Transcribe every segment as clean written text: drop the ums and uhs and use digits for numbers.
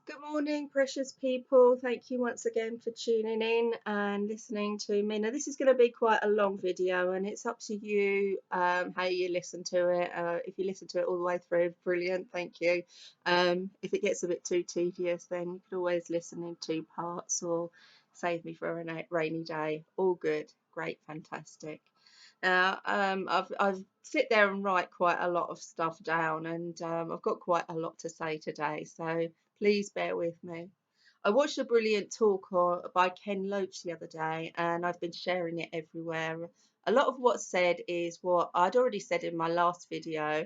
Good morning, precious people. Thank you once again for tuning in and listening to me. Now, this is going to be quite a long video, and it's up to you how you listen to it. If you listen to it all the way through, brilliant, thank you. If it gets a bit too tedious, then you could always listen in two parts or save me for a rainy day. All good, great, fantastic. I've sit there and write quite a lot of stuff down, and I've got quite a lot to say today. So please bear with me. I watched a brilliant talk by Ken Loach the other day, and I've been sharing it everywhere. A lot of what's said is what I'd already said in my last video,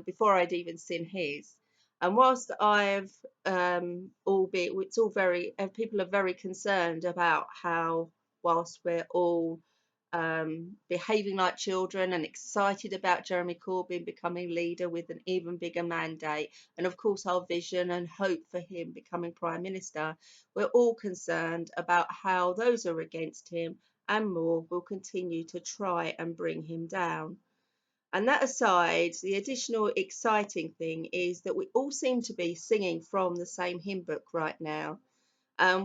before I'd even seen his. And whilst albeit it's all very, people are very concerned about how, whilst we're all behaving like children and excited about Jeremy Corbyn becoming leader with an even bigger mandate, and of course our vision and hope for him becoming Prime Minister, we're all concerned about how those who are against him and more will continue to try and bring him down. And that aside, the additional exciting thing is that we all seem to be singing from the same hymn book right now.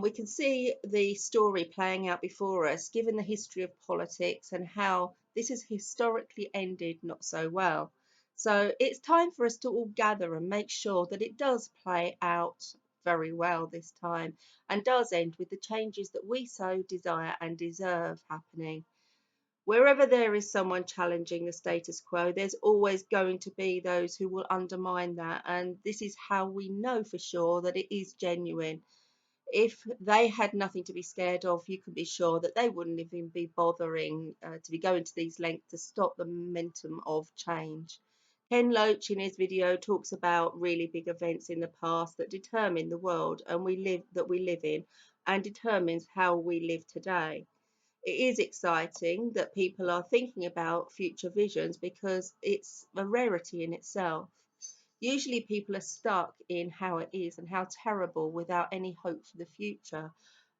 We can see the story playing out before us, given the history of politics and how this has historically ended not so well. So it's time for us to all gather and make sure that it does play out very well this time and does end with the changes that we so desire and deserve happening. Wherever there is someone challenging the status quo, there's always going to be those who will undermine that. And this is how we know for sure that it is genuine. If they had nothing to be scared of, you can be sure that they wouldn't even be bothering to be going to these lengths to stop the momentum of change. Ken Loach in his video talks about really big events in the past that determine the world and we live in and determines how we live today. It is exciting that people are thinking about future visions because it's a rarity in itself. Usually people are stuck in how it is and how terrible without any hope for the future.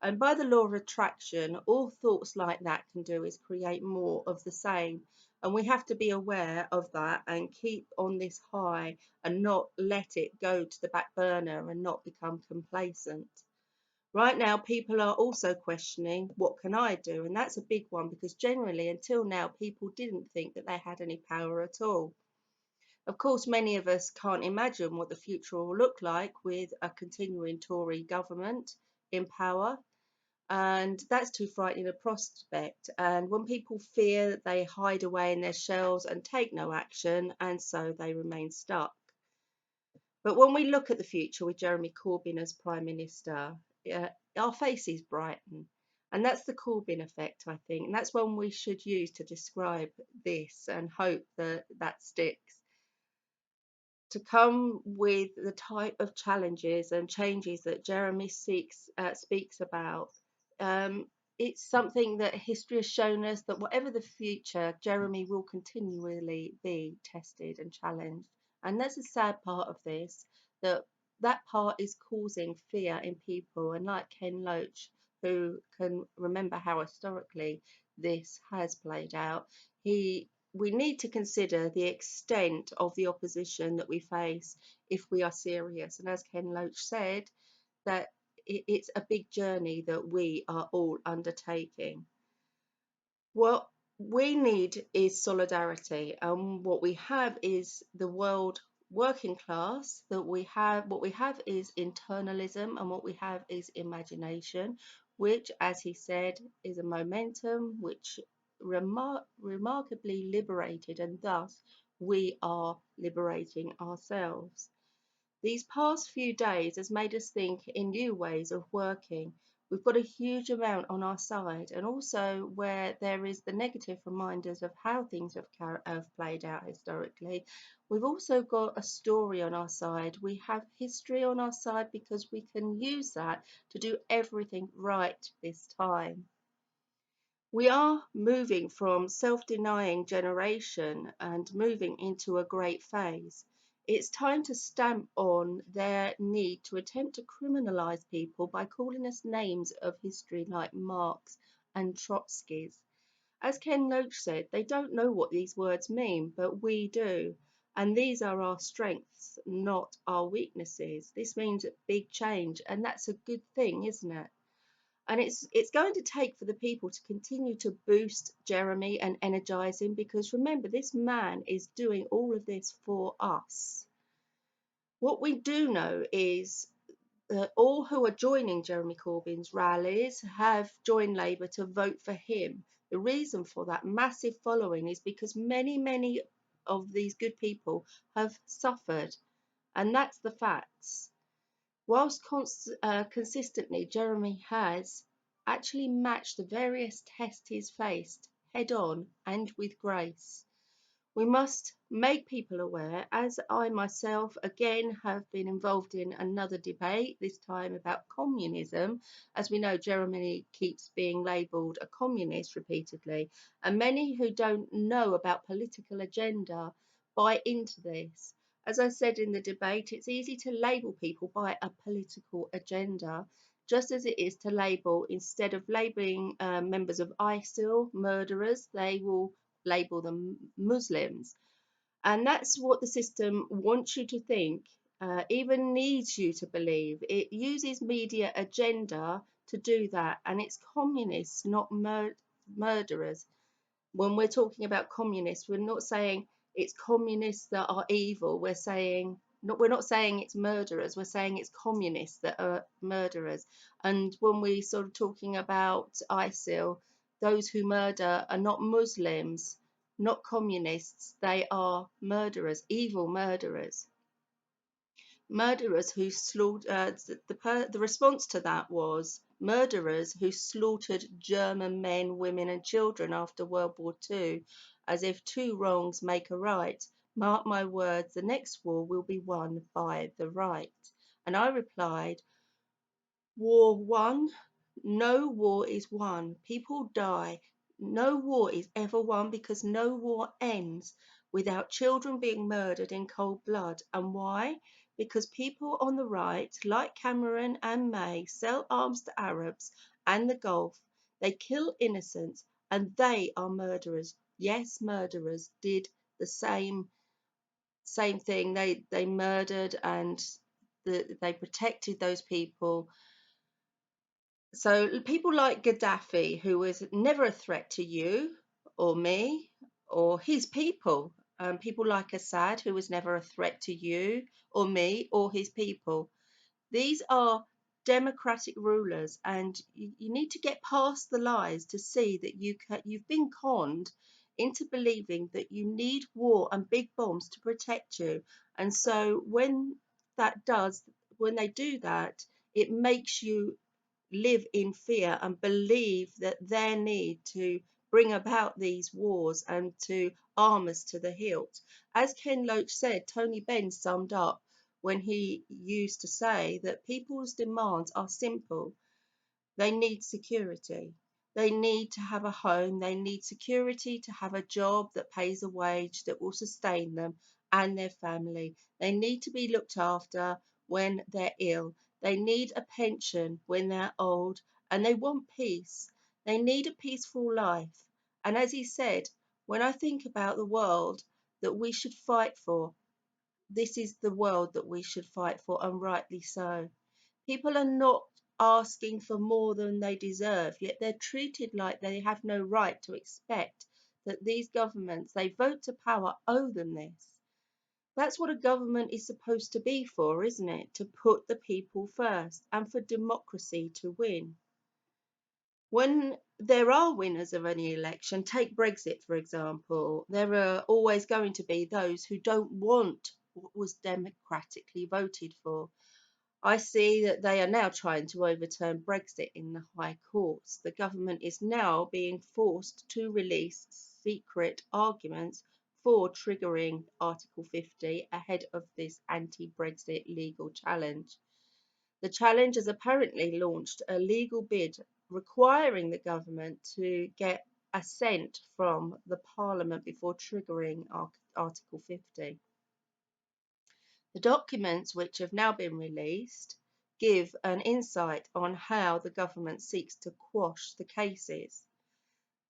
And by the law of attraction, all thoughts like that can do is create more of the same. And we have to be aware of that and keep on this high and not let it go to the back burner and not become complacent. Right now, people are also questioning, what can I do? And that's a big one because generally, until now, people didn't think that they had any power at all. Of course, many of us can't imagine what the future will look like with a continuing Tory government in power, and that's too frightening a prospect. And when people fear, they hide away in their shells and take no action, and so they remain stuck. But when we look at the future with Jeremy Corbyn as Prime Minister, our faces brighten. And that's the Corbyn effect, I think. And that's one we should use to describe this and hope that that sticks. To come with the type of challenges and changes that Jeremy speaks about. It's something that history has shown us that whatever the future, Jeremy will continually be tested and challenged. And that's a sad part of this, that that part is causing fear in people. And like Ken Loach, who can remember how historically this has played out, we need to consider the extent of the opposition that we face if we are serious. And as Ken Loach said, that it's a big journey that we are all undertaking. What we need is solidarity, and what we have is the world working class. What we have is internalism, and what we have is imagination, which, as he said, is a momentum which remarkably liberated, and thus we are liberating ourselves. These past few days has made us think in new ways of working. We've got a huge amount on our side, and also where there is the negative reminders of how things have played out historically, we've also got a story on our side. We have history on our side because we can use that to do everything right this time. We are moving from self-denying generation and moving into a great phase. It's time to stamp on their need to attempt to criminalise people by calling us names of history like Marx and Trotsky's. As Ken Loach said, they don't know what these words mean, but we do. And these are our strengths, not our weaknesses. This means a big change, and that's a good thing, isn't it? And it's going to take for the people to continue to boost Jeremy and energize him, because remember, this man is doing all of this for us. What we do know is that all who are joining Jeremy Corbyn's rallies have joined Labour to vote for him. The reason for that massive following is because many of these good people have suffered, and that's the facts. Whilst consistently, Jeremy has actually matched the various tests he's faced head on and with grace. We must make people aware, as I myself again have been involved in another debate, this time about communism. As we know, Jeremy keeps being labelled a communist repeatedly, and many who don't know about political agenda buy into this. As I said in the debate, it's easy to label people by a political agenda, just as it is to label, instead of labelling members of ISIL murderers, they will label them Muslims. And that's what the system wants you to think, even needs you to believe. It uses media agenda to do that, and it's communists, not murderers. When we're talking about communists, we're not saying it's communists that are evil. We're not saying it's murderers. We're saying it's communists that are murderers. And when we sort of talking about ISIL, those who murder are not Muslims, not communists. They are murderers, evil murderers. Murderers who slaughtered, the response to that was murderers who slaughtered German men, women, and children after World War II, as if two wrongs make a right. Mark my words, the next war will be won by the right. And I replied, War won? No war is won. People die. No war is ever won, because no war ends without children being murdered in cold blood. And why? Because people on the right, like Cameron and May, sell arms to Arabs and the Gulf. They kill innocents, and they are murderers. Yes, murderers did the same thing. They murdered, and they protected those people. So people like Gaddafi, who was never a threat to you or me or his people. People like Assad, who was never a threat to you or me or his people. These are democratic rulers, and you need to get past the lies to see that you've been conned into believing that you need war and big bombs to protect you. And so when they do that, it makes you live in fear and believe that their need to bring about these wars and to arm us to the hilt. As Ken Loach said, Tony Benn summed up when he used to say that people's demands are simple. They need security. They need to have a home. They need security to have a job that pays a wage that will sustain them and their family. They need to be looked after when they're ill. They need a pension when they're old, and they want peace. They need a peaceful life. And as he said, when I think about the world that we should fight for, this is the world that we should fight for, and rightly so. People are not asking for more than they deserve, yet they're treated like they have no right to expect that these governments they vote to power owe them this. That's what a government is supposed to be for, isn't it? To put the people first and for democracy to win. When there are winners of any election, take Brexit for example, there are always going to be those who don't want what was democratically voted for. I see that they are now trying to overturn Brexit in the High Courts. The government is now being forced to release secret arguments for triggering Article 50 ahead of this anti-Brexit legal challenge. The challenge has apparently launched a legal bid requiring the government to get assent from the Parliament before triggering Article 50. The documents, which have now been released, give an insight on how the government seeks to quash the cases.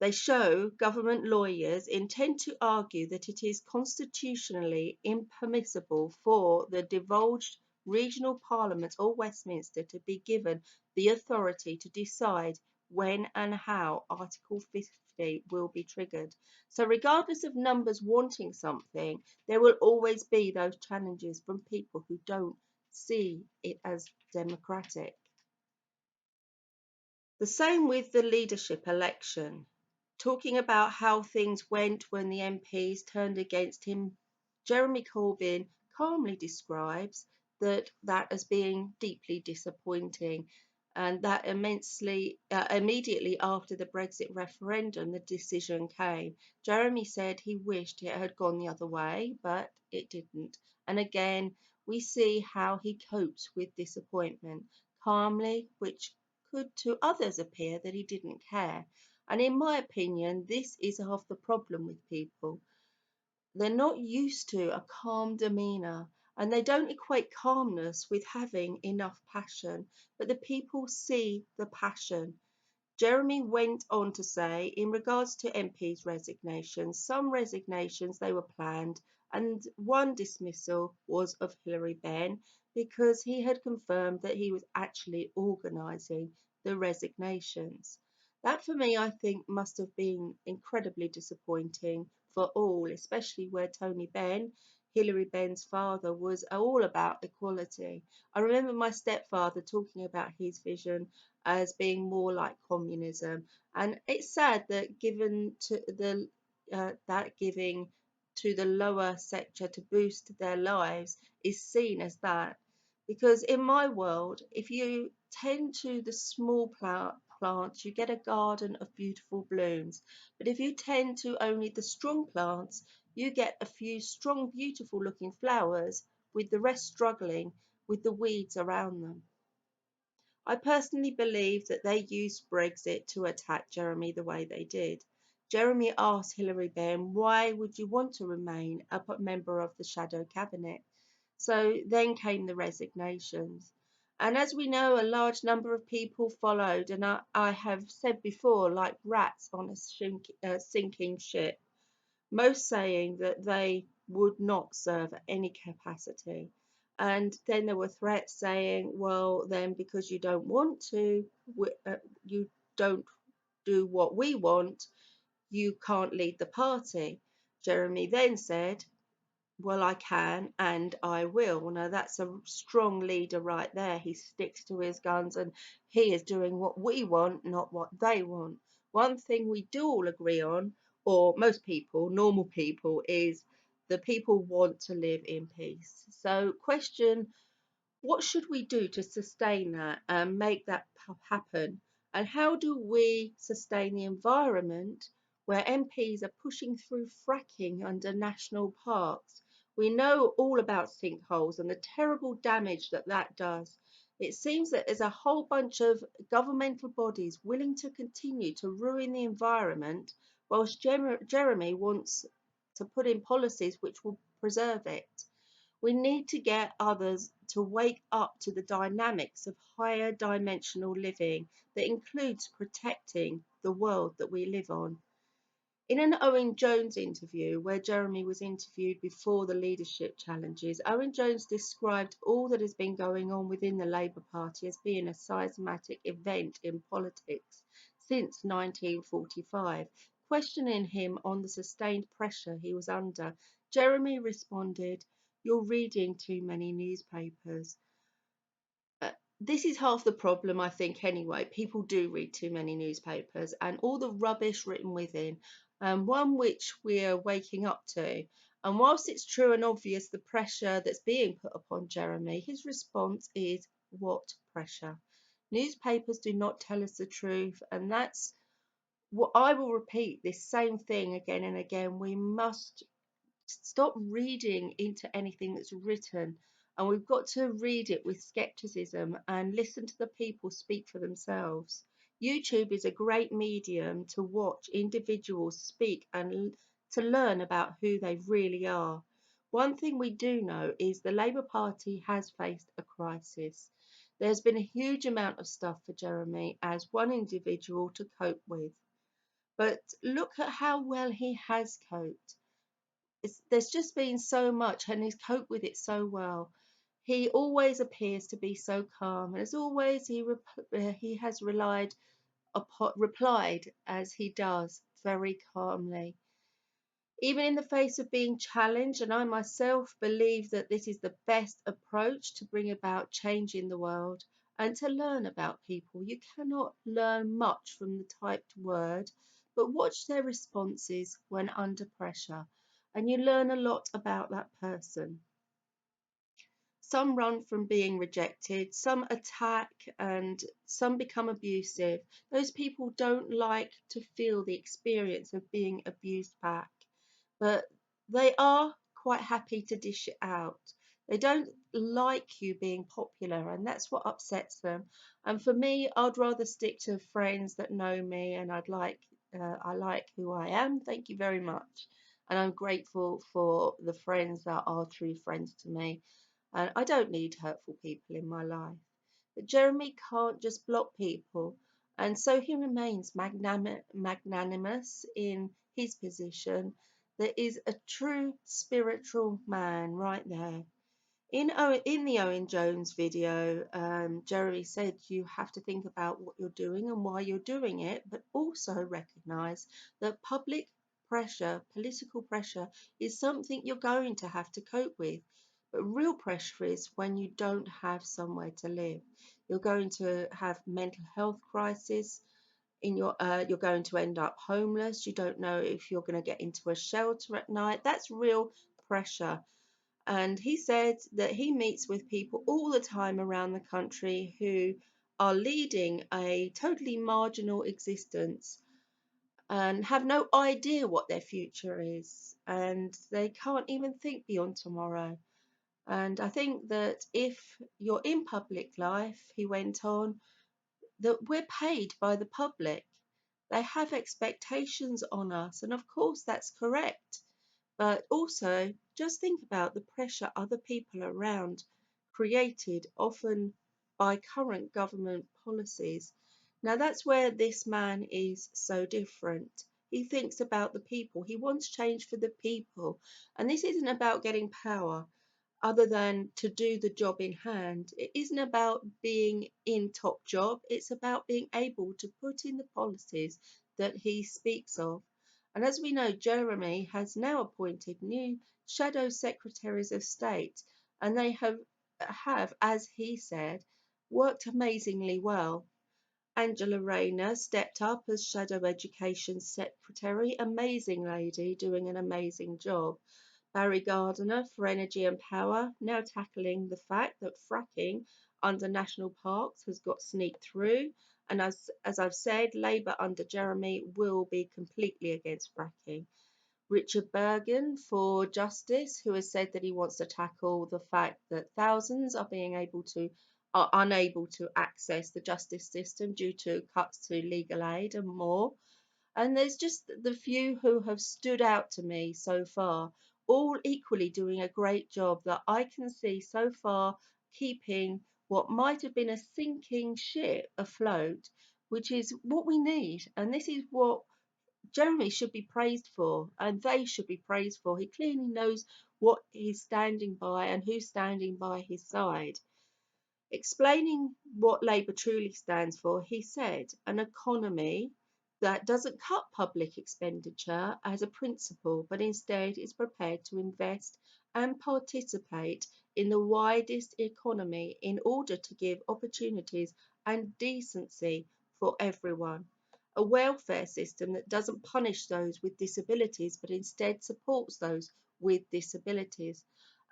They show government lawyers intend to argue that it is constitutionally impermissible for the devolved regional parliaments or Westminster to be given the authority to decide when and how Article 50 will be triggered. So, regardless of numbers wanting something, there will always be those challenges from people who don't see it as democratic. The same with the leadership election. Talking about how things went when the MPs turned against him, Jeremy Corbyn calmly describes that as being deeply disappointing, and that immediately after the Brexit referendum, the decision came. Jeremy said he wished it had gone the other way, but it didn't. And again, we see how he copes with disappointment calmly, which could to others appear that he didn't care. And in my opinion, this is half the problem with people. They're not used to a calm demeanour and they don't equate calmness with having enough passion. But the people see the passion. Jeremy went on to say, in regards to MPs' resignations, some resignations they were planned, and one dismissal was of Hilary Benn because he had confirmed that he was actually organising the resignations. That for me, I think, must have been incredibly disappointing for all, especially where Tony Benn, Hilary Benn's father, was all about equality. I remember my stepfather talking about his vision as being more like communism. And it's sad that given to the that giving to the lower sector to boost their lives is seen as that. Because in my world, if you tend to the small plants, you get a garden of beautiful blooms. But if you tend to only the strong plants, you get a few strong, beautiful looking flowers, with the rest struggling with the weeds around them. I personally believe that they used Brexit to attack Jeremy the way they did. Jeremy asked Hilary Benn, why would you want to remain a member of the shadow cabinet? So then came the resignations. And as we know, a large number of people followed, and I have said before, like rats on a sinking ship, most saying that they would not serve at any capacity. And then there were threats saying, well, then because you don't want to, you don't do what we want, you can't lead the party. Jeremy then said, well, I can and I will. Now, that's a strong leader right there. He sticks to his guns and he is doing what we want, not what they want. One thing we do all agree on, or most people, normal people, is the people want to live in peace. So, question, what should we do to sustain that and make that happen? And how do we sustain the environment where MPs are pushing through fracking under national parks? We know all about sinkholes and the terrible damage that that does. It seems that there's a whole bunch of governmental bodies willing to continue to ruin the environment, whilst Jeremy wants to put in policies which will preserve it. We need to get others to wake up to the dynamics of higher dimensional living that includes protecting the world that we live on. In an Owen Jones interview, where Jeremy was interviewed before the leadership challenges, Owen Jones described all that has been going on within the Labour Party as being a seismic event in politics since 1945. Questioning him on the sustained pressure he was under, Jeremy responded, "You're reading too many newspapers." This is half the problem, I think, anyway. People do read too many newspapers and all the rubbish written within, one which we're waking up to. And whilst it's true and obvious the pressure that's being put upon Jeremy, his response is, what pressure? Newspapers do not tell us the truth, and that's what I will repeat this same thing again and again. We must stop reading into anything that's written, and we've got to read it with skepticism and listen to the people speak for themselves. YouTube is a great medium to watch individuals speak and to learn about who they really are. One thing we do know is the Labour Party has faced a crisis. There's been a huge amount of stuff for Jeremy as one individual to cope with. But look at how well he has coped. There's just been so much, and he's coped with it so well. He always appears to be so calm, and as always, he has replied as he does, very calmly. Even in the face of being challenged, and I myself believe that this is the best approach to bring about change in the world and to learn about people. You cannot learn much from the typed word, but watch their responses when under pressure, and you learn a lot about that person. Some run from being rejected, some attack, and some become abusive. Those people don't like to feel the experience of being abused back, but they are quite happy to dish it out. They don't like you being popular, and that's what upsets them. And for me, I'd rather stick to friends that know me, and I like who I am. Thank you very much, and I'm grateful for the friends that are true friends to me. And I don't need hurtful people in my life. But Jeremy can't just block people, and so he remains magnanimous in his position. There is a true spiritual man right there. In the Owen Jones video, Jeremy said you have to think about what you're doing and why you're doing it, but also recognize that public pressure, political pressure, is something you're going to have to cope with. But real pressure is when you don't have somewhere to live. You're going to have mental health crisis. You're going to end up homeless. You don't know if you're going to get into a shelter at night. That's real pressure. And he said that he meets with people all the time around the country who are leading a totally marginal existence and have no idea what their future is, and they can't even think beyond tomorrow. And I think that if you're in public life, he went on, that we're paid by the public. They have expectations on us, and of course that's correct. But also, just think about the pressure other people around created, often by current government policies. Now, that's where this man is so different. He thinks about the people, he wants change for the people. And this isn't about getting power other than to do the job in hand. It isn't about being in top job, it's about being able to put in the policies that he speaks of. And as we know, Jeremy has now appointed new shadow secretaries of state, and they have, as he said, worked amazingly well. Angela Rayner stepped up as Shadow Education Secretary, amazing lady doing an amazing job. Barry Gardiner for Energy and Power, now tackling the fact that fracking under national parks has got sneaked through. And as I've said, Labour under Jeremy will be completely against fracking. Richard Bergen for Justice, who has said that he wants to tackle the fact that thousands are unable to access the justice system due to cuts to legal aid and more. And there's just the few who have stood out to me so far, all equally doing a great job that I can see so far, keeping what might have been a sinking ship afloat, which is what we need. And this is what Jeremy should be praised for, and they should be praised for. He clearly knows what he's standing by and who's standing by his side. Explaining what Labour truly stands for, he said, an economy that doesn't cut public expenditure as a principle, but instead is prepared to invest and participate in the widest economy in order to give opportunities and decency for everyone. A welfare system that doesn't punish those with disabilities, but instead supports those with disabilities.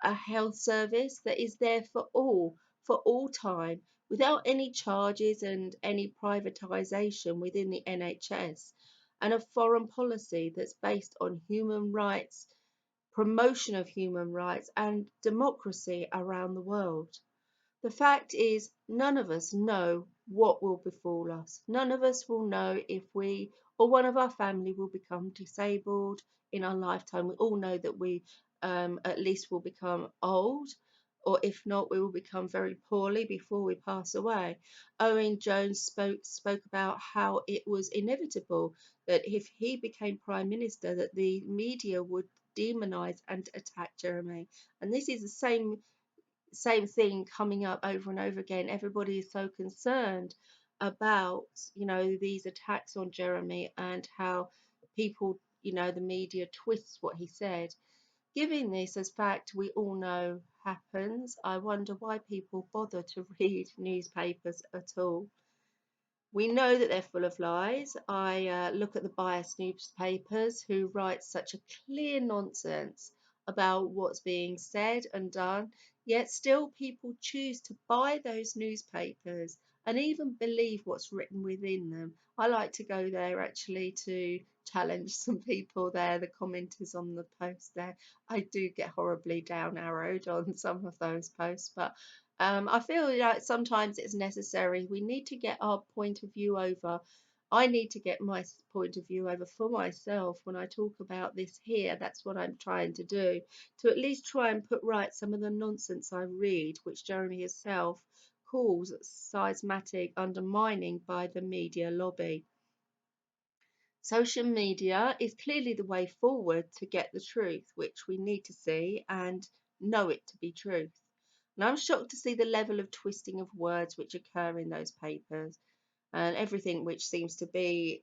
A health service that is there for all time, without any charges and any privatisation within the NHS, and a foreign policy that's based on human rights, promotion of human rights, and democracy around the world. The fact is, none of us know what will befall us. None of us will know if we or one of our family will become disabled in our lifetime. We all know that we at least will become old, or if not, we will become very poorly before we pass away. Owen Jones spoke about how it was inevitable that if he became prime minister, that the media would demonize and attack Jeremy. And this is the same thing coming up over and over again. Everybody is so concerned about, these attacks on Jeremy and how people, the media twists what he said. Given this as fact, we all know happens. I wonder why people bother to read newspapers at all. We know that they're full of lies. I look at the biased newspapers who write such a clear nonsense about what's being said and done, yet still people choose to buy those newspapers and even believe what's written within them. I like to go there actually to challenge some people there, the commenters on the post there. I do get horribly down arrowed on some of those posts, but I feel like sometimes it's necessary. We need to get our point of view over. I need to get my point of view over for myself when I talk about this here. That's what I'm trying to do, to at least try and put right some of the nonsense I read, which Jeremy himself calls seismatic undermining by the media lobby. Social media is clearly the way forward to get the truth, which we need to see and know it to be truth. And I'm shocked to see the level of twisting of words which occur in those papers and everything which seems to be,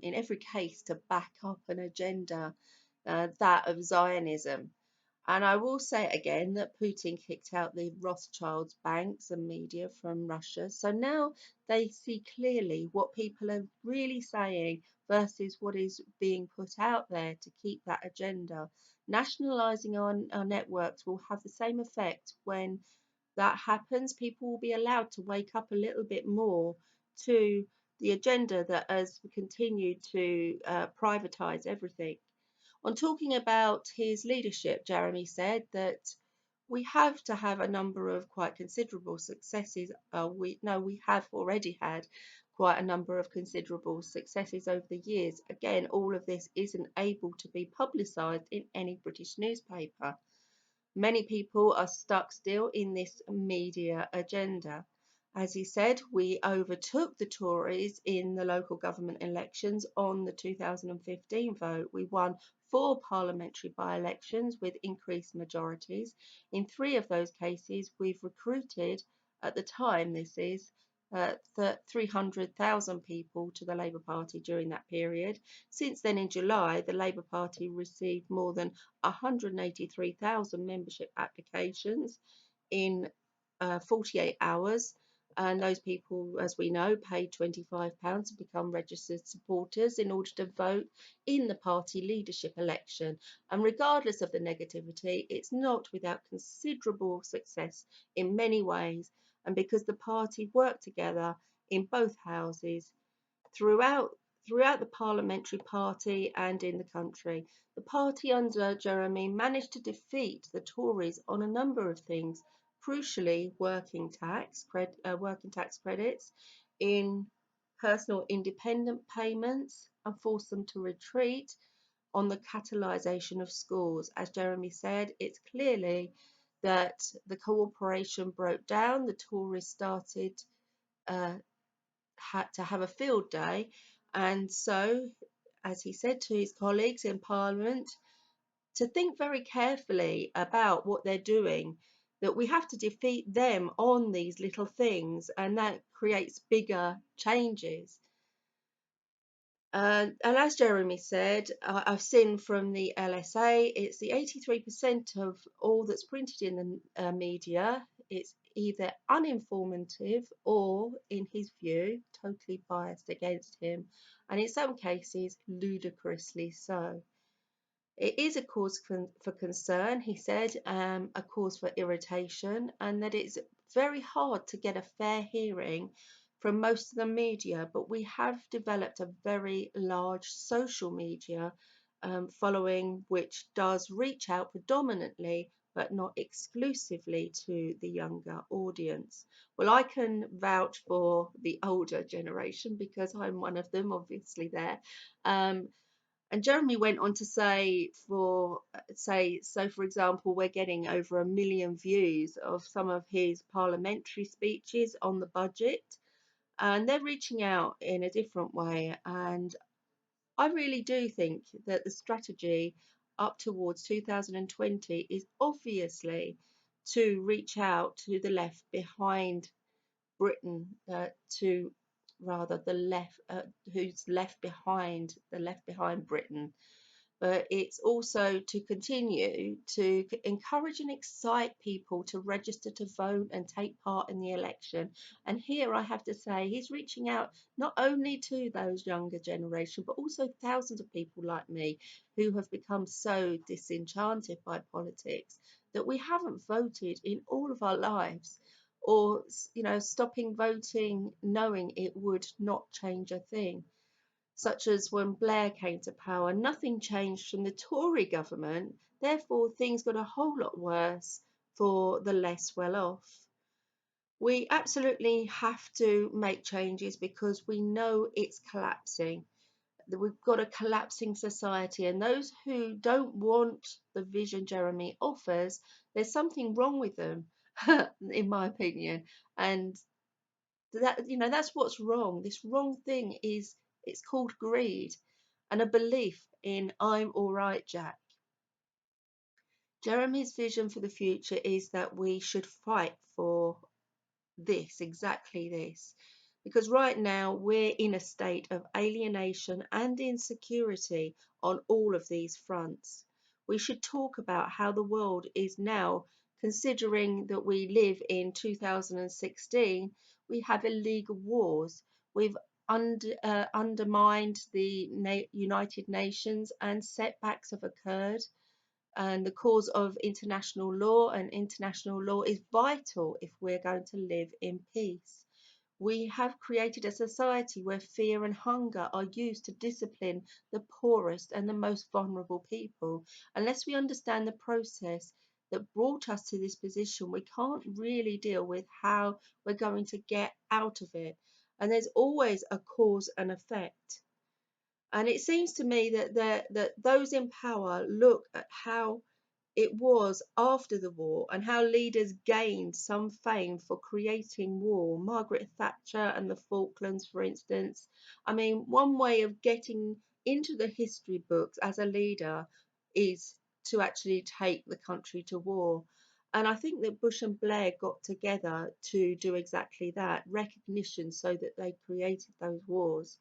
in every case, to back up an agenda, that of Zionism. And I will say again that Putin kicked out the Rothschilds banks and media from Russia. So now they see clearly what people are really saying versus what is being put out there to keep that agenda. Nationalising our networks will have the same effect when that happens. People will be allowed to wake up a little bit more to the agenda that has continued to privatise everything. On talking about his leadership, Jeremy said that we have to have a number of quite considerable successes. We have already had quite a number of considerable successes over the years. Again, all of this isn't able to be publicised in any British newspaper. Many people are stuck still in this media agenda. As he said, we overtook the Tories in the local government elections on the 2015 vote. We won 4 parliamentary by-elections with increased majorities. In 3 of those cases, we've recruited, at the time this is, 300,000 people to the Labour Party during that period. Since then, in July, the Labour Party received more than 183,000 membership applications in 48 hours. And those people, as we know, paid £25 to become registered supporters in order to vote in the party leadership election. And regardless of the negativity, it's not without considerable success in many ways. And because the party worked together in both houses throughout the parliamentary party and in the country. The party under Jeremy managed to defeat the Tories on a number of things, crucially working tax credits, in personal independent payments, and forced them to retreat on the catalysation of schools. As Jeremy said, it's clearly that the cooperation broke down. The Tories started had to have a field day, and so, as he said to his colleagues in Parliament, to think very carefully about what they're doing, that we have to defeat them on these little things, and that creates bigger changes. And as Jeremy said, I've seen from the LSA, it's the 83% of all that's printed in the media. It's either uninformative or, in his view, totally biased against him, and in some cases, ludicrously so. It is a cause for concern, he said, a cause for irritation, and that it's very hard to get a fair hearing from most of the media, but we have developed a very large social media following, which does reach out predominantly but not exclusively to the younger audience. Well, I can vouch for the older generation because I'm one of them, obviously there. And Jeremy went on to say, for example, we're getting over 1 million views of some of his parliamentary speeches on the budget, and they're reaching out in a different way. And I really do think that the strategy up towards 2020 is obviously to reach out to the left behind Britain, to rather the left, who's left behind Britain, but it's also to continue to encourage and excite people to register to vote and take part in the election. And here I have to say, he's reaching out not only to those younger generation, but also thousands of people like me who have become so disenchanted by politics that we haven't voted in all of our lives, or stopping voting knowing it would not change a thing, such as when Blair came to power. Nothing changed from the Tory government, therefore, things got a whole lot worse for the less well off. We absolutely have to make changes because we know it's collapsing. We've got a collapsing society, and those who don't want the vision Jeremy offers, there's something wrong with them, in my opinion. And that's what's wrong. This wrong thing is, it's called greed and a belief in I'm all right, Jack. Jeremy's vision for the future is that we should fight for exactly this, because right now we're in a state of alienation and insecurity on all of these fronts. We should talk about how the world is now, considering that we live in 2016, we have illegal wars. We've undermined the United Nations, and setbacks have occurred, and the cause of international law, and international law is vital if we're going to live in peace. We have created a society where fear and hunger are used to discipline the poorest and the most vulnerable people. Unless we understand the process that brought us to this position, we can't really deal with how we're going to get out of it. And there's always a cause and effect. And it seems to me that those in power look at how it was after the war and how leaders gained some fame for creating war. Margaret Thatcher and the Falklands, for instance. I mean, one way of getting into the history books as a leader is to actually take the country to war. And I think that Bush and Blair got together to do exactly that, recognition, so that they created those wars.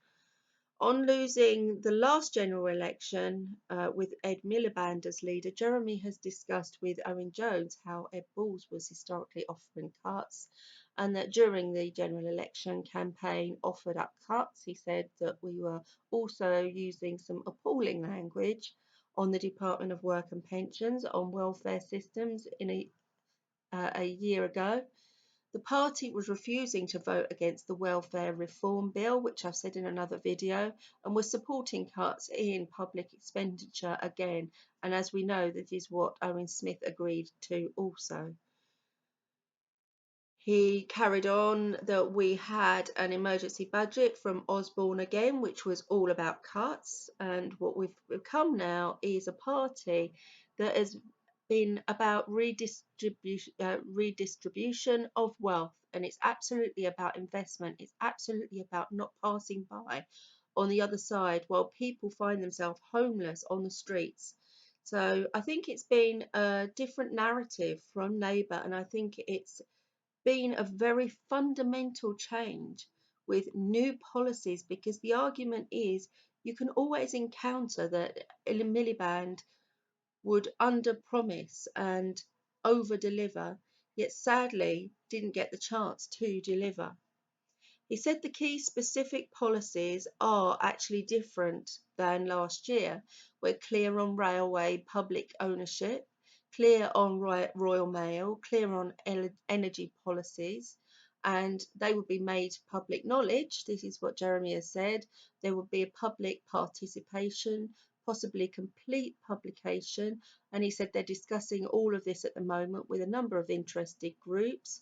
On losing the last general election with Ed Miliband as leader, Jeremy has discussed with Owen Jones how Ed Balls was historically offering cuts, and that during the general election campaign offered up cuts. He said that we were also using some appalling language on the Department of Work and Pensions, on welfare systems a year ago. The party was refusing to vote against the welfare reform bill, which I've said in another video, and was supporting cuts in public expenditure again. And as we know, that is what Owen Smith agreed to also. He carried on that we had an emergency budget from Osborne again, which was all about cuts. And what we've become now is a party that has been about redistribution of wealth. And it's absolutely about investment. It's absolutely about not passing by on the other side while people find themselves homeless on the streets. So I think it's been a different narrative from Labour, and I think it's been a very fundamental change with new policies, because the argument is you can always encounter that Miliband would under promise and over deliver, yet sadly didn't get the chance to deliver. He said the key specific policies are actually different than last year. We're clear on railway public ownership, clear on Royal Mail, clear on energy policies, and they would be made public knowledge. This is what Jeremy has said. There would be a public participation, possibly complete publication, and he said they're discussing all of this at the moment with a number of interested groups,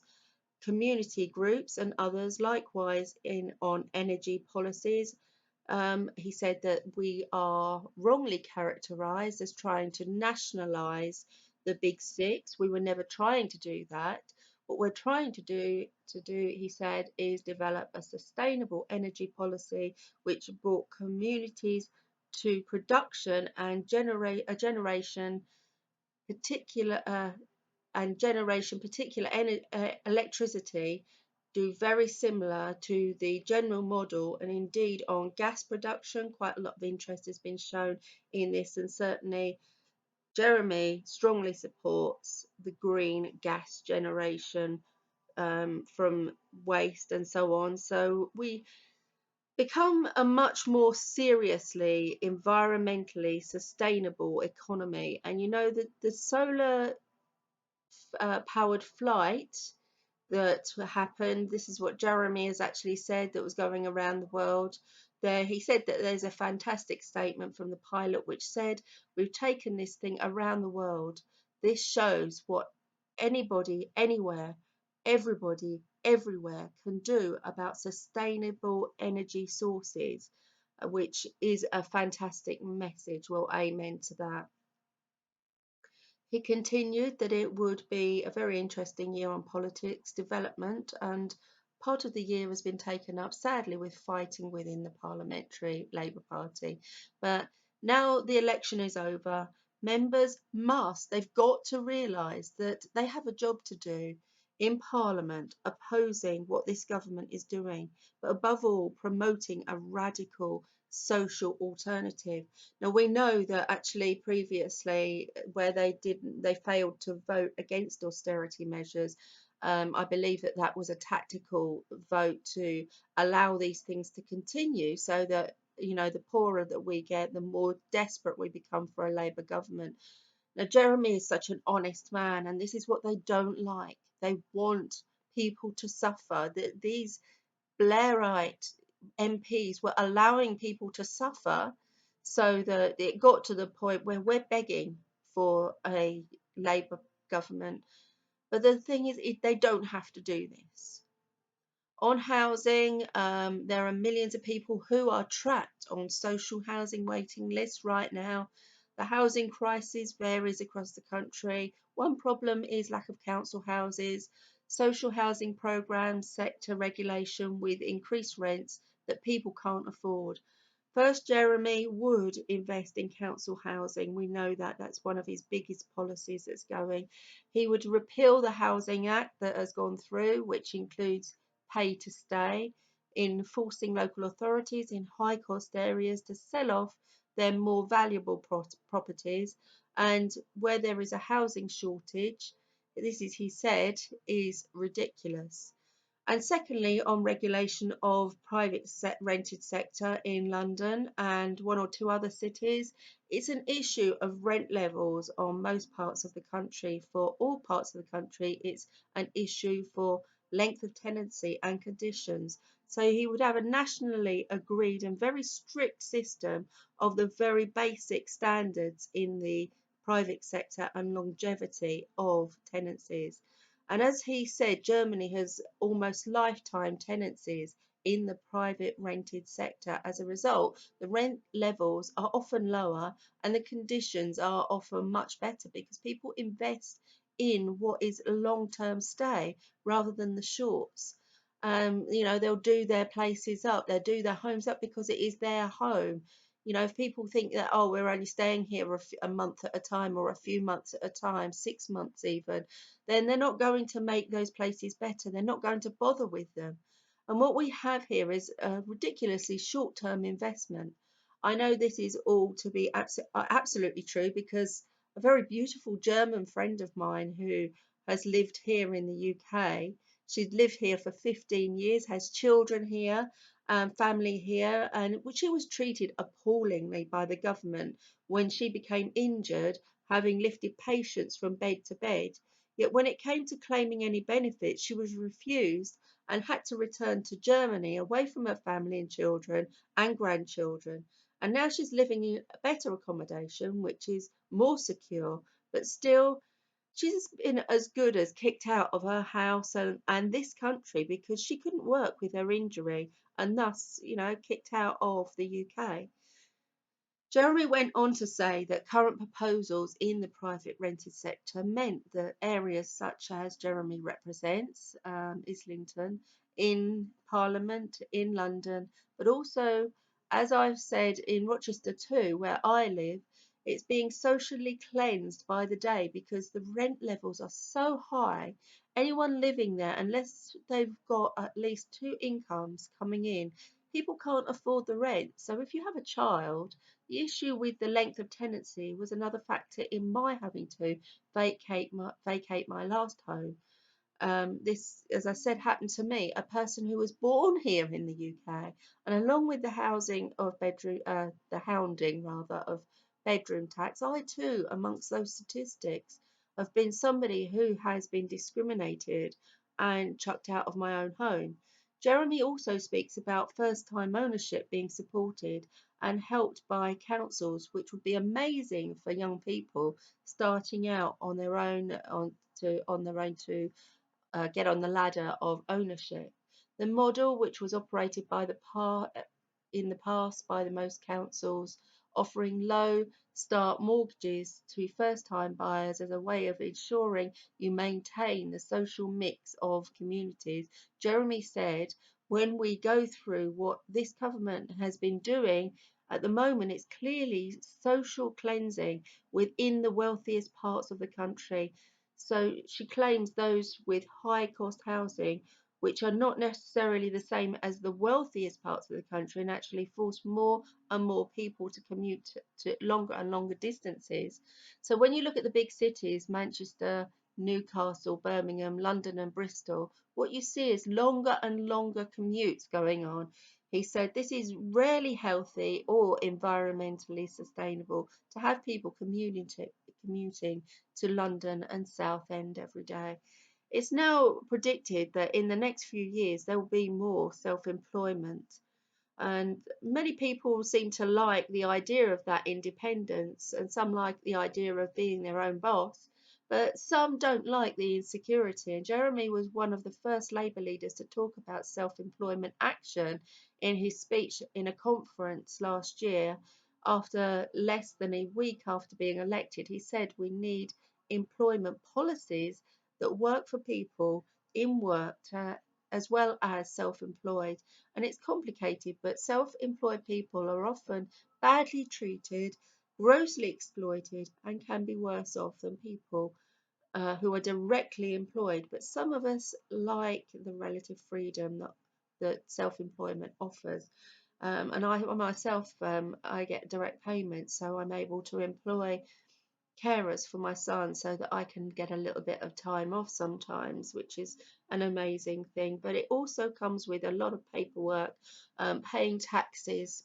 community groups and others, likewise in on energy policies, He said that we are wrongly characterized as trying to nationalize the big six. We were never trying to do that. What we're trying to do, he said, is develop a sustainable energy policy which brought communities to production and generate a generation particular particular electricity do very similar to the general model, and indeed on gas production quite a lot of interest has been shown in this, and certainly Jeremy strongly supports the green gas generation from waste and so on. So we become a much more seriously environmentally sustainable economy. And you know that the solar powered flight that happened. This is what Jeremy has actually said that was going around the world. There, he said that there's a fantastic statement from the pilot which said, "We've taken this thing around the world. This shows what anybody, anywhere, everybody, everywhere can do about sustainable energy sources," which is a fantastic message. Well, amen to that. He continued that it would be a very interesting year on politics development, and part of the year has been taken up, sadly, with fighting within the Parliamentary Labour Party. But now the election is over, members they've got to realise that they have a job to do in Parliament opposing what this government is doing, but above all, promoting a radical social alternative. Now we know that actually previously where they failed to vote against austerity measures. I believe that that was a tactical vote to allow these things to continue, so that the poorer that we get, the more desperate we become for a Labour government. Now Jeremy is such an honest man, and this is what they don't like. They want people to suffer. These Blairite MPs were allowing people to suffer, so that it got to the point where we're begging for a Labour government. But the thing is, they don't have to do this. On housing, there are millions of people who are trapped on social housing waiting lists right now. The housing crisis varies across the country. One problem is lack of council houses, social housing programs, sector regulation with increased rents that people can't afford. First, Jeremy would invest in council housing. We know that that's one of his biggest policies that's going. He would repeal the Housing Act that has gone through, which includes pay to stay, in forcing local authorities in high cost areas to sell off their more valuable properties. And where there is a housing shortage, this is, he said, is ridiculous. And secondly, on regulation of private rented sector in London and one or two other cities, it's an issue of rent levels on most parts of the country. For all parts of the country, it's an issue for length of tenancy and conditions. So he would have a nationally agreed and very strict system of the very basic standards in the private sector and longevity of tenancies. And as he said, Germany has almost lifetime tenancies in the private rented sector. As a result, the rent levels are often lower and the conditions are often much better because people invest in what is a long-term stay rather than the shorts. They'll do their places up, they'll do their homes up because it is their home. If people think that, oh, we're only staying here a month at a time or a few months at a time, 6 months even, then they're not going to make those places better. They're not going to bother with them. And what we have here is a ridiculously short-term investment. I know this is all to be absolutely true because a very beautiful German friend of mine who has lived here in the UK, she's lived here for 15 years, has children here, family here, and she was treated appallingly by the government when she became injured, having lifted patients from bed to bed. Yet when it came to claiming any benefits, she was refused and had to return to Germany away from her family and children and grandchildren. And now she's living in a better accommodation, which is more secure, but still She's been as good as kicked out of her house and this country because she couldn't work with her injury and thus, kicked out of the UK. Jeremy went on to say that current proposals in the private rented sector meant that areas such as Jeremy represents, Islington, in Parliament, in London, but also, as I've said, in Rochester too, where I live, it's being socially cleansed by the day because the rent levels are so high. Anyone living there, unless they've got at least two incomes coming in, people can't afford the rent. So if you have a child, the issue with the length of tenancy was another factor in my having to vacate my last home. This, as I said, happened to me, a person who was born here in the UK, and along with the the hounding rather of bedroom tax, I too, amongst those statistics, have been somebody who has been discriminated and chucked out of my own home. Jeremy also speaks about first-time ownership being supported and helped by councils, which would be amazing for young people starting out on their own to get on the ladder of ownership. The model, which was operated in the past by the most councils, offering low start mortgages to first-time buyers as a way of ensuring you maintain the social mix of communities. Jeremy said, when we go through what this government has been doing at the moment, it's clearly social cleansing within the wealthiest parts of the country. So she claims those with high cost housing, which are not necessarily the same as the wealthiest parts of the country, and actually force more and more people to commute to longer and longer distances. So when you look at the big cities, Manchester, Newcastle, Birmingham, London, and Bristol, what you see is longer and longer commutes going on. He said this is rarely healthy or environmentally sustainable to have people commuting to London and Southend every day. It's now predicted that in the next few years there will be more self-employment, and many people seem to like the idea of that independence, and some like the idea of being their own boss, but some don't like the insecurity. And Jeremy was one of the first Labour leaders to talk about self-employment action in his speech in a conference last year. After less than a week after being elected, he said we need employment policies that work for people in work as well as self-employed. And it's complicated, but self-employed people are often badly treated, grossly exploited, and can be worse off than people who are directly employed. But some of us like the relative freedom that self-employment offers. And I myself, I get direct payments, so I'm able to employ carers for my son so that I can get a little bit of time off sometimes, which is an amazing thing. But it also comes with a lot of paperwork, paying taxes,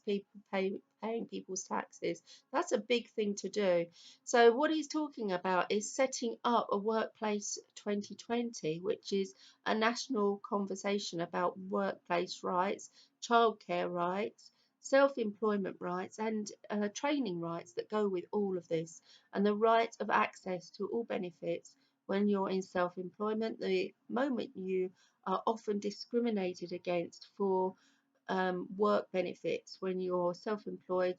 paying people's taxes. That's a big thing to do. So what he's talking about is setting up a workplace 2020, which is a national conversation about workplace rights, childcare rights, self-employment rights, and training rights that go with all of this, and the right of access to all benefits when you're in self-employment. The moment you are often discriminated against for work benefits when you're self-employed,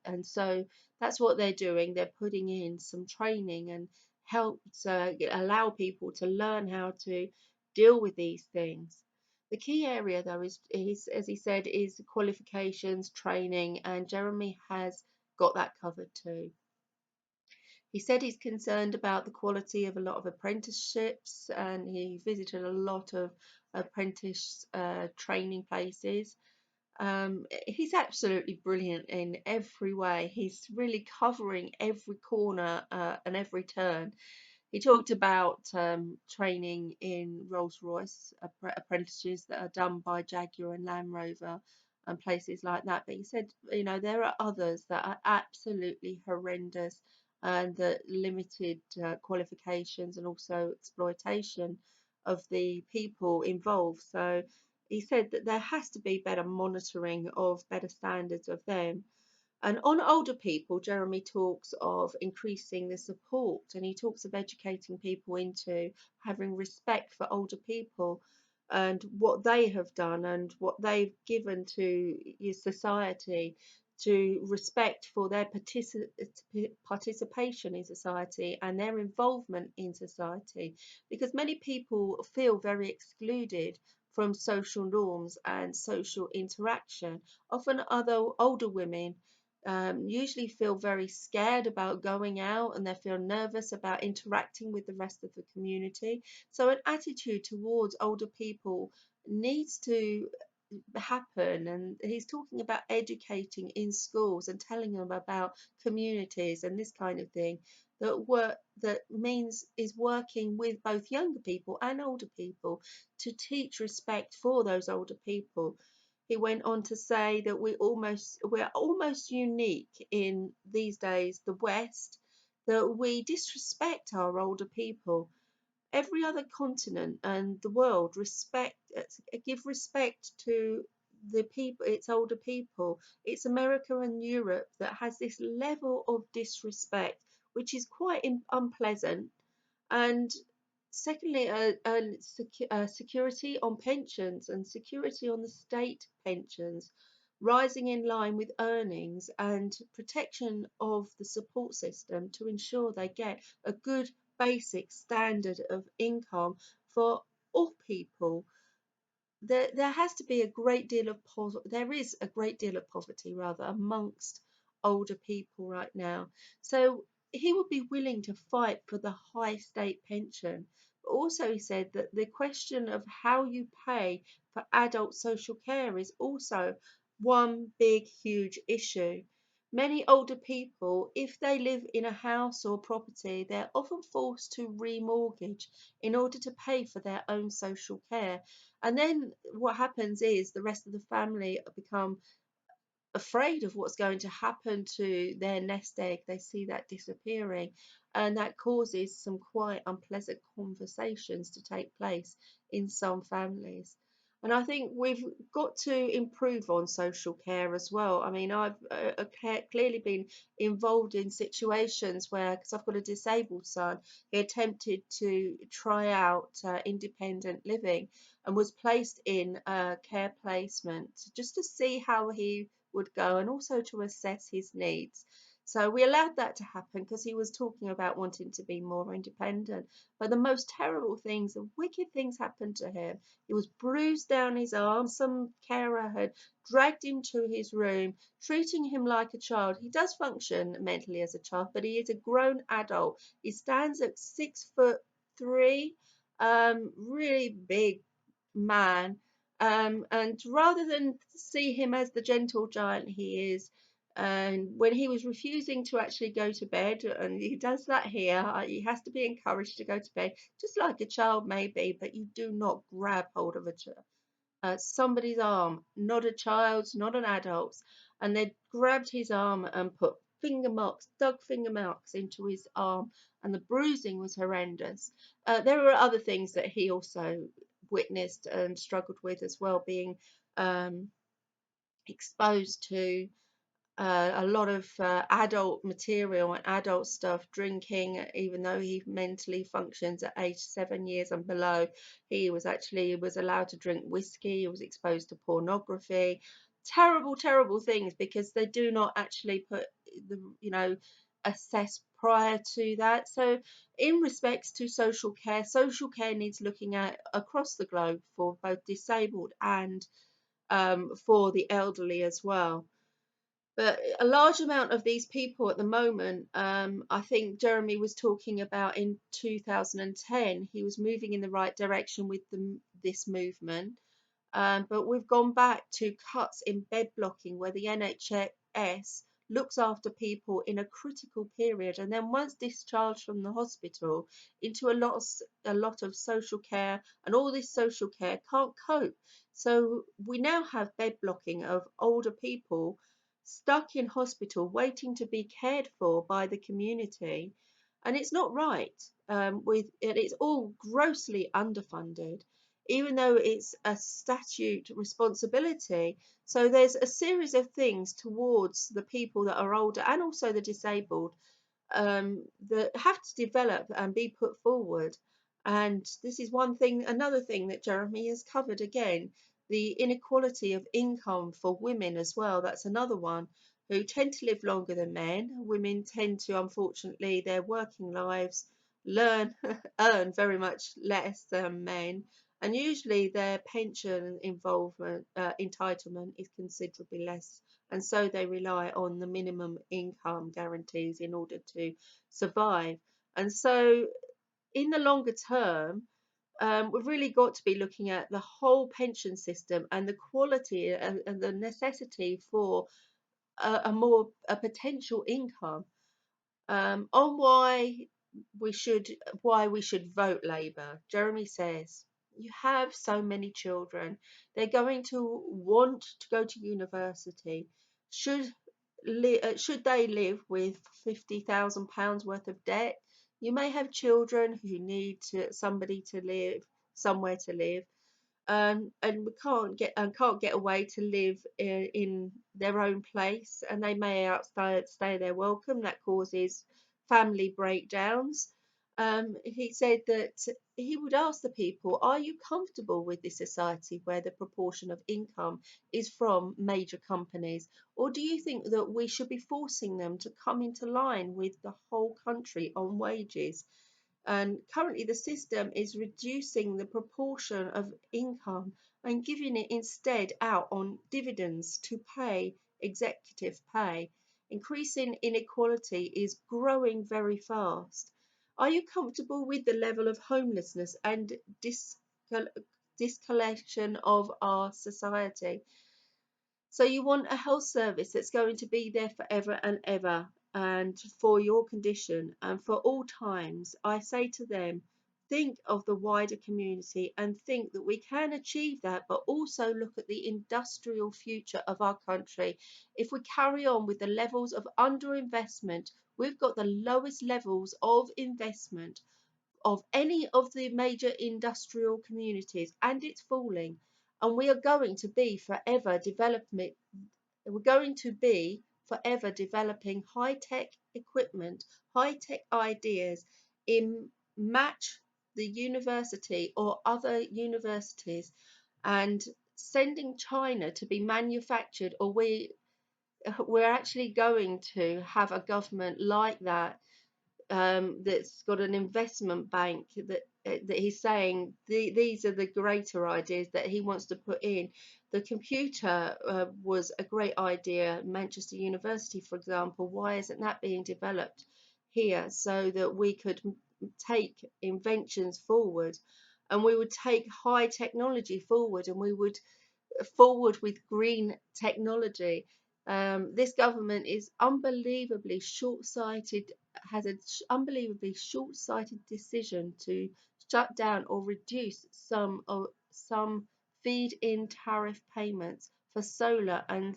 and so that's what they're doing. They're putting in some training and help to allow people to learn how to deal with these things. The key area, though, is, as he said, is qualifications, training, and Jeremy has got that covered too. He said he's concerned about the quality of a lot of apprenticeships, and he visited a lot of apprentice training places. He's absolutely brilliant in every way. He's really covering every corner and every turn. He talked about training in Rolls-Royce apprentices that are done by Jaguar and Land Rover and places like that. But he said, there are others that are absolutely horrendous and the limited qualifications and also exploitation of the people involved. So he said that there has to be better monitoring of better standards of them. And on older people, Jeremy talks of increasing the support, and he talks of educating people into having respect for older people and what they have done and what they've given to society, to respect for their participation in society and their involvement in society, because many people feel very excluded from social norms and social interaction. Often other older women usually feel very scared about going out, and they feel nervous about interacting with the rest of the community. So, an attitude towards older people needs to happen. And he's talking about educating in schools and telling them about communities and this kind of thing, that means is working with both younger people and older people to teach respect for those older people. He went on to say that we're almost unique in these days, the West, that we disrespect our older people. Every other continent and the world give respect to the people, its older people. It's America and Europe that has this level of disrespect, which is quite unpleasant. And secondly, security on pensions and security on the state pensions, rising in line with earnings, and protection of the support system to ensure they get a good basic standard of income for all people. There has to be a great deal of there is a great deal of poverty rather amongst older people right now. So he would be willing to fight for the high state pension. But also he said that the question of how you pay for adult social care is also one big huge issue. Many older people, if they live in a house or property, they're often forced to remortgage in order to pay for their own social care. And then what happens is the rest of the family become afraid of what's going to happen to their nest egg. They see that disappearing, and that causes some quite unpleasant conversations to take place in some families. And I think we've got to improve on social care as well. I mean, I've clearly been involved in situations where, because I've got a disabled son, he attempted to try out independent living and was placed in a care placement just to see how he would go and also to assess his needs. So we allowed that to happen because he was talking about wanting to be more independent. But the most terrible things, the wicked things happened to him. He was bruised down his arm. Some carer had dragged him to his room, treating him like a child. He does function mentally as a child, but he is a grown adult. He stands at 6'3", really big man. And rather than see him as the gentle giant he is, and when he was refusing to actually go to bed, and he does that here, he has to be encouraged to go to bed, just like a child maybe, but you do not grab hold of somebody's arm, not a child's, not an adult's, and they grabbed his arm and put finger marks, dug finger marks into his arm, and the bruising was horrendous. There were other things that he also witnessed and struggled with as well, being um, exposed to a lot of adult material and adult stuff, drinking, even though he mentally functions at age 7 years and below. He was allowed to drink whiskey. He was exposed to pornography. Terrible, terrible things, because they do not actually put the, assess prior to that. So in respects to social care needs looking at across the globe for both disabled and for the elderly as well. But a large amount of these people at the moment, I think Jeremy was talking about in 2010, he was moving in the right direction with this movement. But we've gone back to cuts in bed blocking, where the NHS looks after people in a critical period, and then once discharged from the hospital into a lot of social care, and all this social care can't cope. So we now have bed blocking of older people stuck in hospital waiting to be cared for by the community, and it's not right. It's all grossly underfunded. even though it's a statute responsibility. So there's a series of things towards the people that are older and also the disabled that have to develop and be put forward. And this is one thing, another thing that Jeremy has covered again, the inequality of income for women as well. That's another one, who tend to live longer than men. Women tend to, unfortunately, their working lives learn earn very much less than men, and usually their pension involvement entitlement is considerably less, and so they rely on the minimum income guarantees in order to survive. And so in the longer term, we've really got to be looking at the whole pension system and the quality and the necessity for a potential income, on why we should vote Labour. Jeremy says, you have so many children, they're going to want to go to university. Should they live with £50,000 worth of debt? You may have children who need somebody to live, somewhere to live, and we can't get away to live in their own place, and they may outstay their welcome. That causes family breakdowns. He said that he would ask the people, are you comfortable with this society where the proportion of income is from major companies, or do you think that we should be forcing them to come into line with the whole country on wages? And currently, the system is reducing the proportion of income and giving it instead out on dividends to pay executive pay. Increasing inequality is growing very fast. Are you comfortable with the level of homelessness and disconnection of our society? So you want a health service that's going to be there forever and ever, and for your condition and for all times. I say to them, think of the wider community and think that we can achieve that, but also look at the industrial future of our country. If we carry on with the levels of underinvestment, we've got the lowest levels of investment of any of the major industrial communities, and it's falling. And we are going to be forever developing we're going to be forever developing high-tech equipment, high-tech ideas in match the university or other universities, and sending China to be manufactured, or we're actually going to have a government like that, that's got an investment bank that he's saying these are the greater ideas that he wants to put in. The computer was a great idea. Manchester University, for example, why isn't that being developed here so that we could take inventions forward, and we would take high technology forward, and we would forward with green technology. This government is unbelievably short-sighted, has an unbelievably short-sighted decision to shut down or reduce some feed-in tariff payments for solar and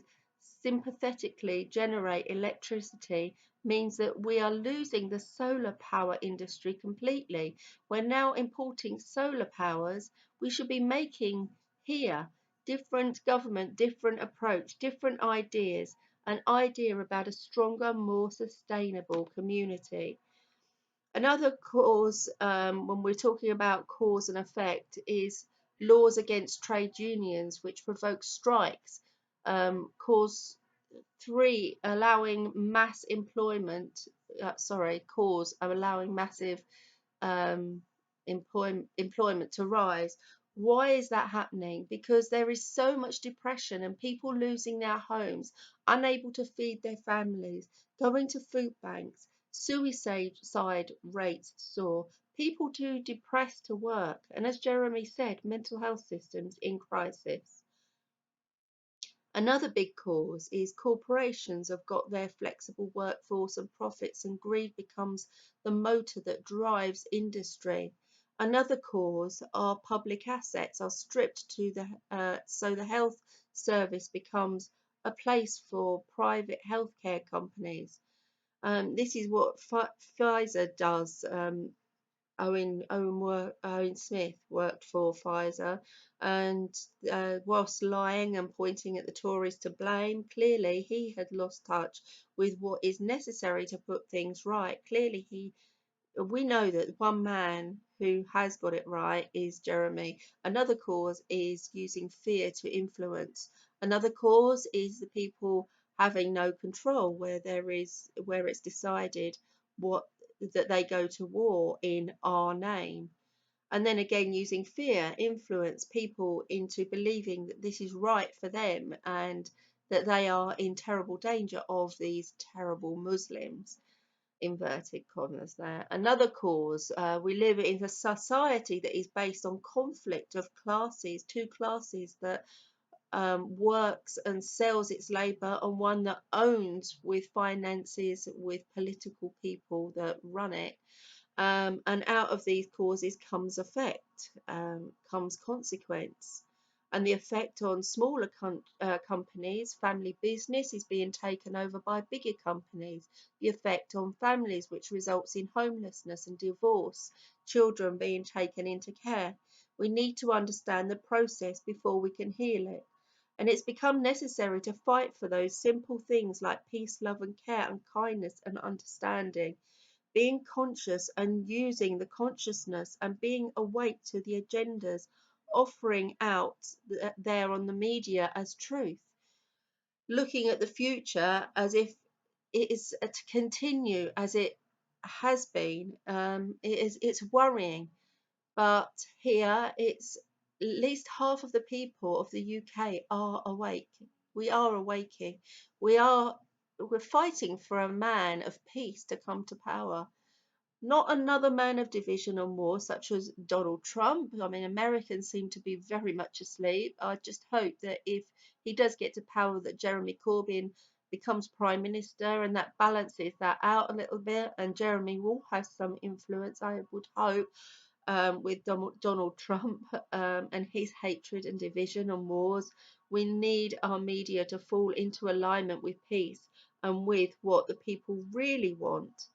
sympathetically generate electricity, means that we are losing the solar power industry completely. We're now importing solar powers we should be making here. Different government, different approach, different ideas, an idea about a stronger, more sustainable community. Another cause, when we're talking about cause and effect, is laws against trade unions, which provoke strikes. Cause 3, allowing mass employment, cause of allowing massive employment to rise. Why is that happening? Because there is so much depression and people losing their homes, unable to feed their families, going to food banks, suicide rates soar, people too depressed to work, and as Jeremy said, mental health systems in crisis. Another big cause is corporations have got their flexible workforce and profits, and greed becomes the motor that drives industry. Another cause are public assets are stripped to so the health service becomes a place for private healthcare companies. This is what Pfizer does. Owen Smith worked for Pfizer, and whilst lying and pointing at the Tories to blame, clearly he had lost touch with what is necessary to put things right. Clearly, we know that one man who has got it right is Jeremy. Another cause is using fear to influence. Another cause is the people having no control, where it's decided what that they go to war in our name. And then again, using fear influence people into believing that this is right for them and that they are in terrible danger of these terrible Muslims, inverted commas there. Another cause, we live in a society that is based on conflict of classes, two classes that works and sells its labour, and one that owns with finances, with political people that run it. And out of these causes comes effect, comes consequence. And the effect on smaller companies, family business is being taken over by bigger companies. The effect on families, which results in homelessness and divorce, children being taken into care. We need to understand the process before we can heal it. And it's become necessary to fight for those simple things like peace, love, and care, and kindness and understanding, being conscious and using the consciousness and being awake to the agendas offering out there on the media as truth, looking at the future as if it is to continue as it has been. It's worrying, but here it's at least half of the people of the UK are awake. We are awaking. We are we're fighting for a man of peace to come to power, not another man of division and war such as Donald Trump. I mean, Americans seem to be very much asleep. I just hope that if he does get to power, that Jeremy Corbyn becomes Prime Minister and that balances that out a little bit, and Jeremy will have some influence, I would hope, with Donald Trump and his hatred and division and wars. We need our media to fall into alignment with peace and with what the people really want.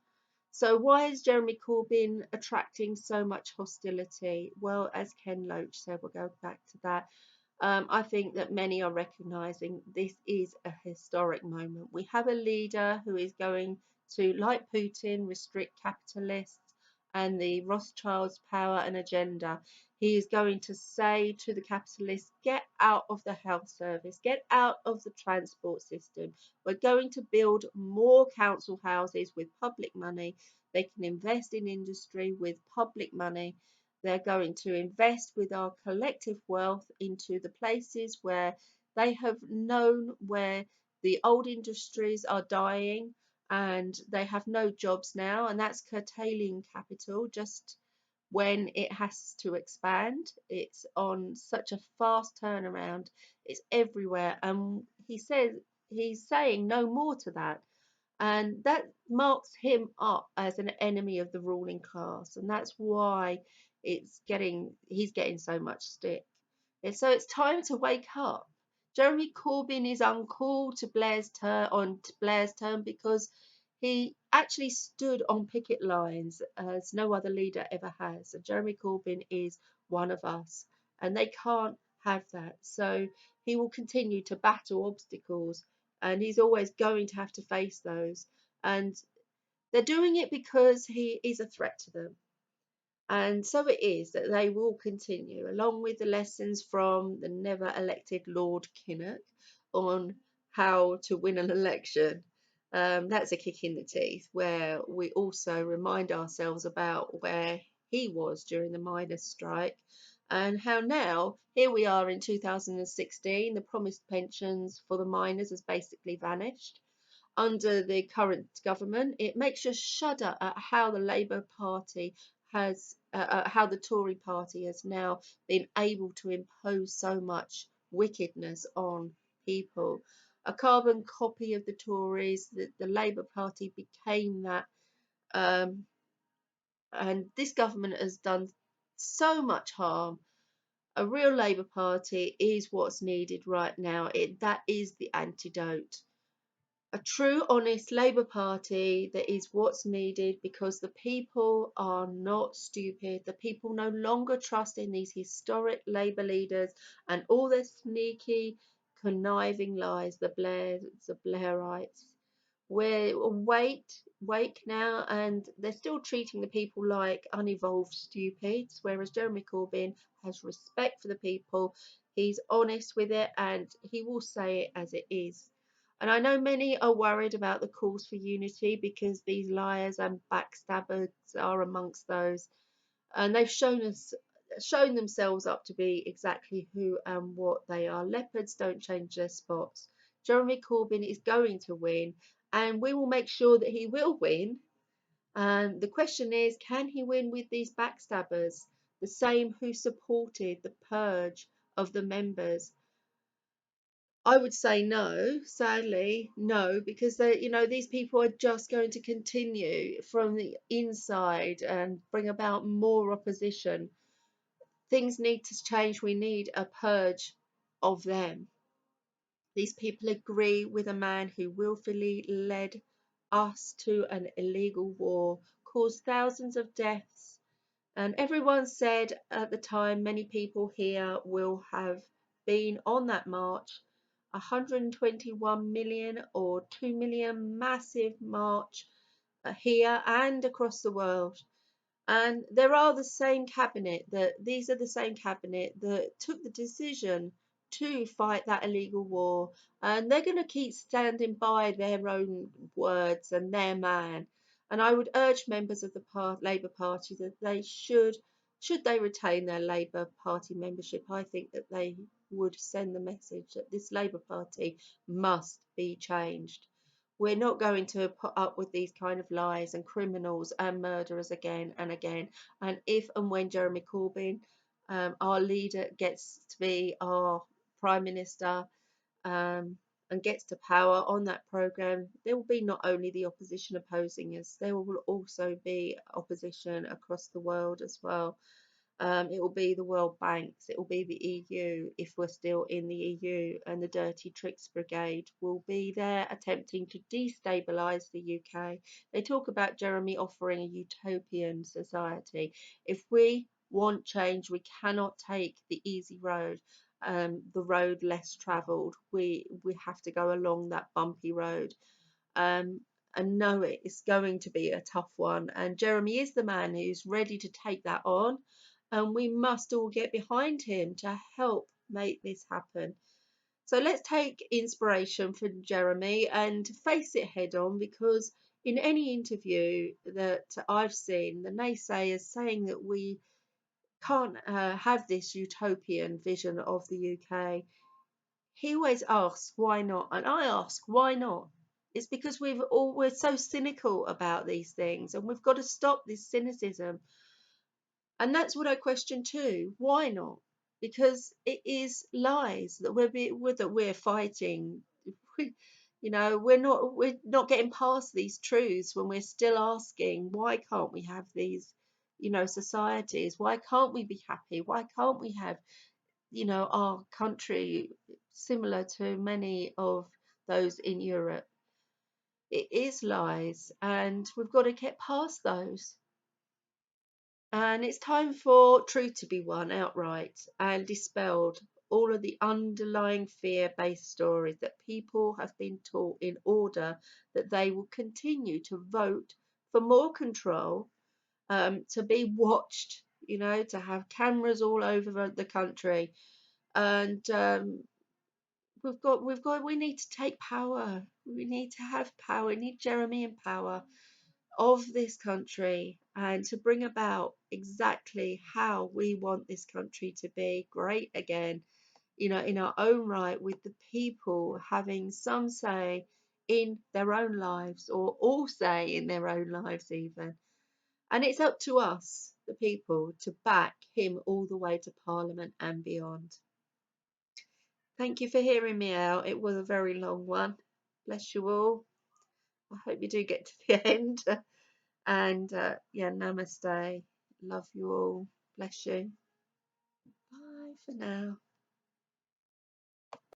So why is Jeremy Corbyn attracting so much hostility? Well, as Ken Loach said, we'll go back to that. I think that many are recognising this is a historic moment. We have a leader who is going to, like Putin, restrict capitalists and the Rothschilds' power and agenda. He is going to say to the capitalists, get out of the health service, get out of the transport system. We're going to build more council houses with public money. They can invest in industry with public money. They're going to invest with our collective wealth into the places where they have known where the old industries are dying and they have no jobs now, and that's curtailing capital just when it has to expand. It's on such a fast turnaround, it's everywhere. And he's saying no more to that. And that marks him up as an enemy of the ruling class, and that's why he's getting so much stick. And so it's time to wake up. Jeremy Corbyn is uncool to Blair's term because he actually stood on picket lines as no other leader ever has. And Jeremy Corbyn is one of us, and they can't have that. So he will continue to battle obstacles, and he's always going to have to face those. And they're doing it because he is a threat to them. And so it is that they will continue, along with the lessons from the never elected Lord Kinnock on how to win an election. That's a kick in the teeth, where we also remind ourselves about where he was during the miners' strike and how now, here we are in 2016, the promised pensions for the miners has basically vanished under the current government. It makes you shudder at how the Labour Party how the Tory party has now been able to impose so much wickedness on people. A carbon copy of the Tories, the Labour Party became that, um, and this government has done so much harm. A real Labour Party is what's needed right now. That is the antidote. A true, honest Labour Party that is what's needed, because the people are not stupid. The people no longer trust in these historic Labour leaders and all their sneaky, conniving lies, the Blairites. We're awake now, and they're still treating the people like unevolved stupids, whereas Jeremy Corbyn has respect for the people. He's honest with it, and he will say it as it is. And I know many are worried about the calls for unity because these liars and backstabbers are amongst those, and they've shown themselves up to be exactly who and what they are. Leopards don't change their spots. Jeremy Corbyn is going to win, and we will make sure that he will win. And the question is, can he win with these backstabbers, the same who supported the purge of the members? I would say no, sadly, no, because these people are just going to continue from the inside and bring about more opposition. Things need to change. We need a purge of them. These people agree with a man who willfully led us to an illegal war, caused thousands of deaths, and everyone said at the time, many people here will have been on that march, 121 million or 2 million massive march here and across the world. And there are the same cabinet that these are the same cabinet that took the decision to fight that illegal war, and they're going to keep standing by their own words and their man. And I would urge members of the Labour Party that they should they retain their Labour Party membership, I think that they would send the message that this Labour Party must be changed. We're not going to put up with these kind of lies and criminals and murderers again and again. And if and when Jeremy Corbyn, our leader, gets to be our Prime Minister, um, and gets to power on that programme, there will be not only the opposition opposing us, there will also be opposition across the world as well. It will be the World Banks, it will be the EU if we're still in the EU, and the Dirty Tricks Brigade will be there attempting to destabilise the UK. They talk about Jeremy offering a utopian society. If we want change, we cannot take the easy road, the road less travelled. We have to go along that bumpy road. Um, and know it's going to be a tough one. And Jeremy is the man who's ready to take that on. And we must all get behind him to help make this happen. So let's take inspiration from Jeremy and face it head on, because in any interview that I've seen, the naysayers saying that we can't have this utopian vision of the UK, he always asks why not, and I ask why not. It's because we're so cynical about these things, and we've got to stop this cynicism. And that's what I question too. Why not? Because it is lies that we're fighting. We're not getting past these truths when we're still asking, why can't we have these, societies? Why can't we be happy? Why can't we have, our country similar to many of those in Europe? It is lies, and we've got to get past those. And it's time for truth to be won outright and dispelled all of the underlying fear-based stories that people have been taught in order that they will continue to vote for more control, to be watched, to have cameras all over the country. And we need to take power. We need to have power. We need Jeremy in power of this country, and to bring about exactly how we want this country to be great again, in our own right, with the people having some say in their own lives, or all say in their own lives even. And it's up to us, the people, to back him all the way to Parliament and beyond. Thank you for hearing me out. It was a very long one. Bless you all. I hope you do get to the end. And yeah, namaste. Love you all. Bless you. Bye for now.